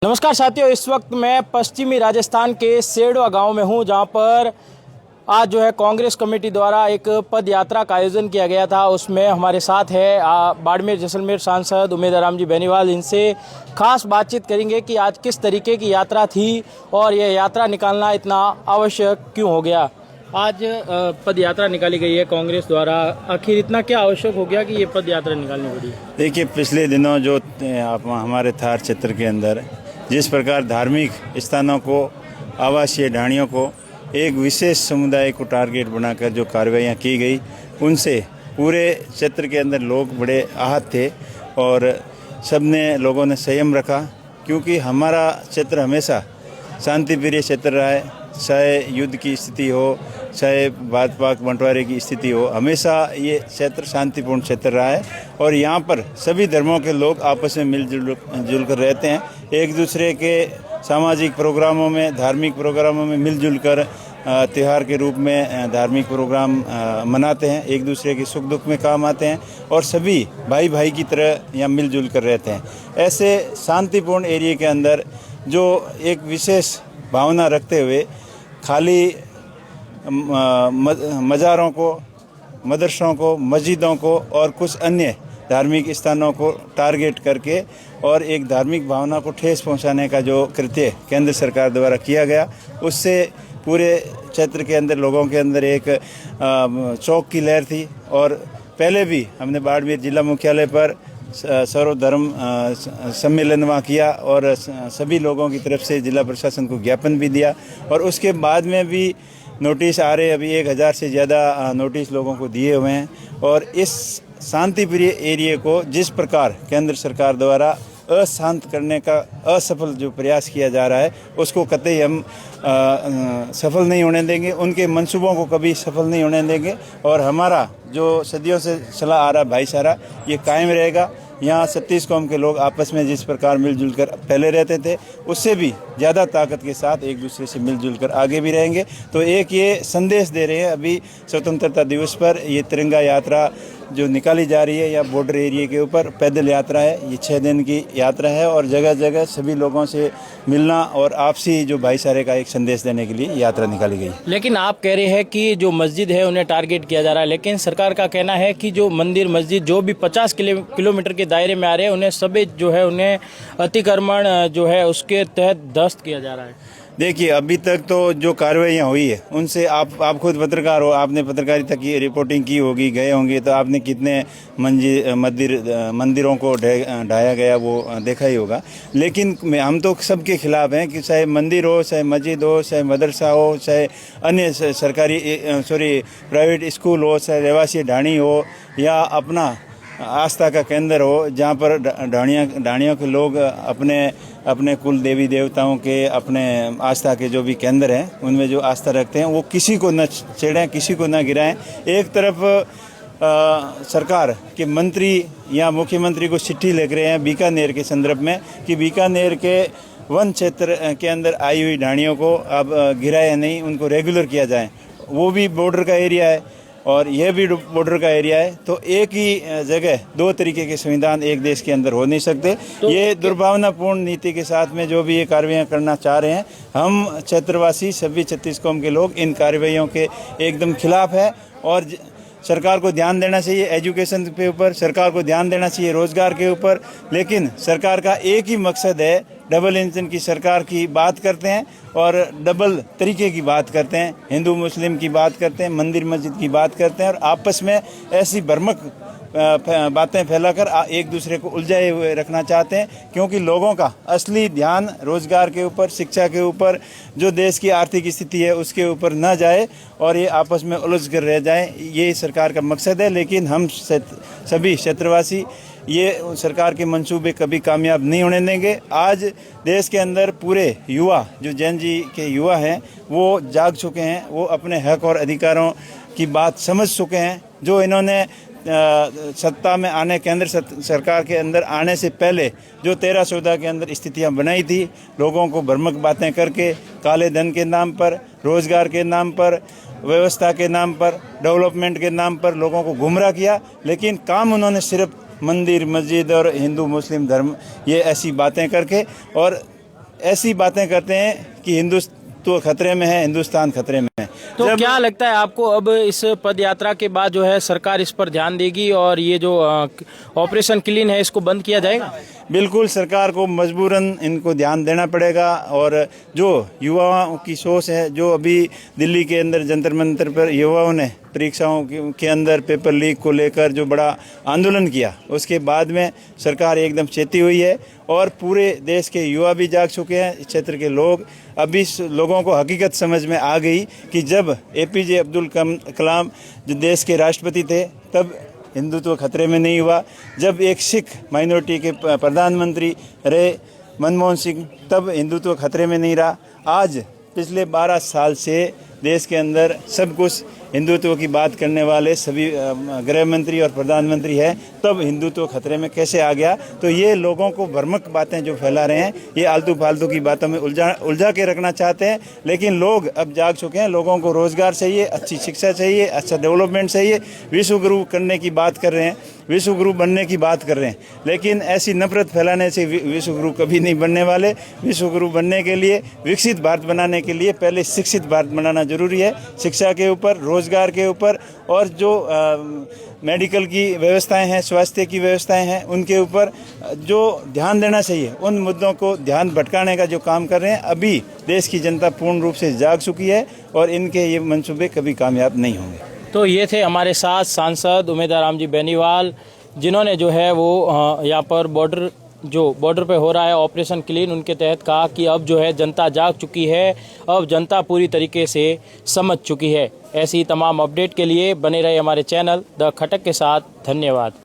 नमस्कार साथियों, इस वक्त मैं पश्चिमी राजस्थान के सेड़वा गांव में हूं, जहां पर आज जो है कांग्रेस कमेटी द्वारा एक पद यात्रा का आयोजन किया गया था। उसमें हमारे साथ है बाड़मेर जैसलमेर सांसद उमेद राम जी बेनीवाल। इनसे खास बातचीत करेंगे कि आज किस तरीके की यात्रा थी और यह यात्रा निकालना इतना आवश्यक क्यों हो गया। आज पद यात्रा निकाली गई है कांग्रेस द्वारा, आखिर इतना क्या आवश्यक हो गया कि ये पद यात्रा निकालनी पड़ी? देखिए, पिछले दिनों जो हमारे थार क्षेत्र के अंदर जिस प्रकार धार्मिक स्थानों को, आवासीय ढाणियों को एक विशेष समुदाय को टारगेट बनाकर जो कार्रवाइयाँ की गई, उनसे पूरे क्षेत्र के अंदर लोग बड़े आहत थे और सबने लोगों ने संयम रखा, क्योंकि हमारा क्षेत्र हमेशा शांति प्रिय क्षेत्र रहा है। चाहे युद्ध की स्थिति हो, चाहे बात पात बंटवारे की स्थिति हो, हमेशा ये क्षेत्र शांतिपूर्ण क्षेत्र रहा है और यहाँ पर सभी धर्मों के लोग आपस में मिलजुल कर रहते हैं। एक दूसरे के सामाजिक प्रोग्रामों में, धार्मिक प्रोग्रामों में मिलजुल कर त्यौहार के रूप में धार्मिक प्रोग्राम मनाते हैं, एक दूसरे के सुख दुख में काम आते हैं और सभी भाई भाई की तरह यहाँ मिलजुल कर रहते हैं। ऐसे शांतिपूर्ण एरिया के अंदर जो एक विशेष भावना रखते हुए खाली मज़ारों को, मदरसों को, मस्जिदों को और कुछ अन्य धार्मिक स्थानों को टारगेट करके और एक धार्मिक भावना को ठेस पहुंचाने का जो कृत्य केंद्र सरकार द्वारा किया गया, उससे पूरे क्षेत्र के अंदर लोगों के अंदर एक शोक की लहर थी। और पहले भी हमने बाड़मेर जिला मुख्यालय पर सर्वधर्म सम्मेलन वहाँ किया और सभी लोगों की तरफ से जिला प्रशासन को ज्ञापन भी दिया और उसके बाद में भी नोटिस आ रहे, अभी 1000 से ज़्यादा नोटिस लोगों को दिए हुए हैं। और इस शांति प्रिय एरिया को जिस प्रकार केंद्र सरकार द्वारा अशांत करने का असफल जो प्रयास किया जा रहा है, उसको कतई हम सफल नहीं होने देंगे, उनके मंसूबों को कभी सफल नहीं होने देंगे और हमारा जो सदियों से चला आ रहा भाईचारा ये कायम रहेगा। यहाँ 36 कौम के लोग आपस में जिस प्रकार मिलजुल कर पहले रहते थे, उससे भी ज़्यादा ताकत के साथ एक दूसरे से मिलजुल कर आगे भी रहेंगे। तो एक ये संदेश दे रहे हैं, अभी स्वतंत्रता दिवस पर ये तिरंगा यात्रा जो निकाली जा रही है या बॉर्डर एरिया के ऊपर पैदल यात्रा है, ये 6 दिन की यात्रा है और जगह जगह सभी लोगों से मिलना और आपसी जो भाईचारे का एक संदेश देने के लिए यात्रा निकाली गई। लेकिन आप कह रहे हैं कि जो मस्जिद है उन्हें टारगेट किया जा रहा है, लेकिन सरकार का कहना है कि जो मंदिर मस्जिद जो भी 50 किलोमीटर के दायरे में आ रहे हैं, उन्हें सभी जो है उन्हें अतिक्रमण जो है उसके तहत ध्वस्त किया जा रहा है। देखिए, अभी तक तो जो कार्रवाइयाँ हुई है उनसे आप खुद पत्रकार हो, आपने पत्रकारिता की रिपोर्टिंग की होगी, गए होंगे, तो आपने कितने मंदिरों को ढाया गया वो देखा ही होगा। लेकिन हम तो सबके खिलाफ हैं कि चाहे मंदिर हो, चाहे मस्जिद हो, चाहे मदरसा हो, चाहे अन्य प्राइवेट स्कूल हो, चाहे रहवासी ढाणी हो या अपना आस्था का केंद्र हो, जहाँ पर ढाणियों के लोग अपने कुल देवी देवताओं के, अपने आस्था के जो भी केंद्र हैं उनमें जो आस्था रखते हैं, वो किसी को न छेड़ें, किसी को न गिराएं। एक तरफ सरकार के मंत्री या मुख्यमंत्री को चिट्ठी लिख रहे हैं बीकानेर के संदर्भ में कि बीकानेर के वन क्षेत्र के अंदर आई हुई ढाणियों को अब गिराया नहीं, उनको रेगुलर किया जाए। वो भी बॉर्डर का एरिया है और यह भी बॉर्डर का एरिया है, तो एक ही जगह दो तरीके के संविधान एक देश के अंदर हो नहीं सकते। तो ये दुर्भावनापूर्ण नीति के साथ में जो भी ये कार्रवाइयाँ करना चाह रहे हैं, हम क्षेत्रवासी सभी 36 कौम के लोग इन कार्रवाइयों के एकदम खिलाफ है। और सरकार को ध्यान देना चाहिए एजुकेशन के ऊपर, सरकार को ध्यान देना चाहिए रोजगार के ऊपर, लेकिन सरकार का एक ही मकसद है, डबल इंजन की सरकार की बात करते हैं और डबल तरीके की बात करते हैं, हिंदू मुस्लिम की बात करते हैं, मंदिर मस्जिद की बात करते हैं और आपस में ऐसी भ्रामक बातें फैलाकर एक दूसरे को उलझाए हुए रखना चाहते हैं, क्योंकि लोगों का असली ध्यान रोजगार के ऊपर, शिक्षा के ऊपर, जो देश की आर्थिक स्थिति है उसके ऊपर न जाए और ये आपस में उलझ कर रह जाए, ये सरकार का मकसद है। लेकिन हम सभी क्षेत्रवासी ये सरकार के मंसूबे कभी कामयाब नहीं होने देंगे। आज देश के अंदर पूरे युवा, जो जैन जी के युवा हैं, वो जाग चुके हैं, वो अपने हक और अधिकारों की बात समझ चुके हैं। जो इन्होंने सत्ता में आने, केंद्र सरकार के अंदर आने से पहले जो 13-14 के अंदर स्थितियां बनाई थी, लोगों को भ्रामक बातें करके, काले धन के नाम पर, रोजगार के नाम पर, व्यवस्था के नाम पर, डेवलपमेंट के नाम पर लोगों को गुमराह किया, लेकिन काम उन्होंने सिर्फ मंदिर मस्जिद और हिंदू मुस्लिम धर्म ये ऐसी बातें करके और ऐसी बातें करते हैं कि हिंदुत्व खतरे में है, हिंदुस्तान खतरे में है। तो क्या लगता है आपको अब इस पद यात्रा के बाद जो है सरकार इस पर ध्यान देगी और ये जो ऑपरेशन क्लीन है इसको बंद किया जाएगा? बिल्कुल, सरकार को मजबूरन इनको ध्यान देना पड़ेगा। और जो युवाओं की सोच है, जो अभी दिल्ली के अंदर जंतर मंतर पर युवाओं ने परीक्षाओं के अंदर पेपर लीक को लेकर जो बड़ा आंदोलन किया, उसके बाद में सरकार एकदम चेती हुई है और पूरे देश के युवा भी जाग चुके हैं। इस क्षेत्र के लोग अभी लोगों को हकीकत समझ में आ गई कि जब एपीजे अब्दुल कलाम जो देश के राष्ट्रपति थे तब हिंदुत्व खतरे में नहीं हुआ। जब एक सिख माइनॉरिटी के प्रधानमंत्री रहे मनमोहन सिंह तब हिंदुत्व खतरे में नहीं रहा। आज पिछले 12 साल से देश के अंदर सब कुछ हिंदुत्व की बात करने वाले सभी गृह मंत्री और प्रधानमंत्री हैं, तब हिंदुत्व खतरे में कैसे आ गया? तो ये लोगों को भ्रामक बातें जो फैला रहे हैं, ये आलतू फालतू की बातों में उलझा के रखना चाहते हैं। लेकिन लोग अब जाग चुके हैं, लोगों को रोजगार चाहिए, अच्छी शिक्षा चाहिए, अच्छा डेवलपमेंट चाहिए। विश्व गुरु करने की बात कर रहे हैं, विश्व गुरु बनने की बात कर रहे हैं, लेकिन ऐसी नफरत फैलाने से विश्व गुरु कभी नहीं बनने वाले। विश्व गुरु बनने के लिए, विकसित भारत बनाने के लिए पहले शिक्षित भारत बनाना जरूरी है। शिक्षा के ऊपर, रोजगार के ऊपर और जो मेडिकल की व्यवस्थाएं हैं, स्वास्थ्य की व्यवस्थाएं हैं, उनके ऊपर जो ध्यान देना चाहिए, उन मुद्दों को ध्यान भटकाने का जो काम कर रहे हैं, अभी देश की जनता पूर्ण रूप से जाग चुकी है और इनके ये मंसूबे कभी कामयाब नहीं होंगे। तो ये थे हमारे साथ सांसद उमेदवार राम जी बेनीवाल, जिन्होंने जो है वो यहाँ पर बॉर्डर पे हो रहा है ऑपरेशन क्लीन, उनके तहत कहा कि अब जो है जनता जाग चुकी है, अब जनता पूरी तरीके से समझ चुकी है। ऐसी तमाम अपडेट के लिए बने रहे हमारे चैनल द खटक के साथ। धन्यवाद।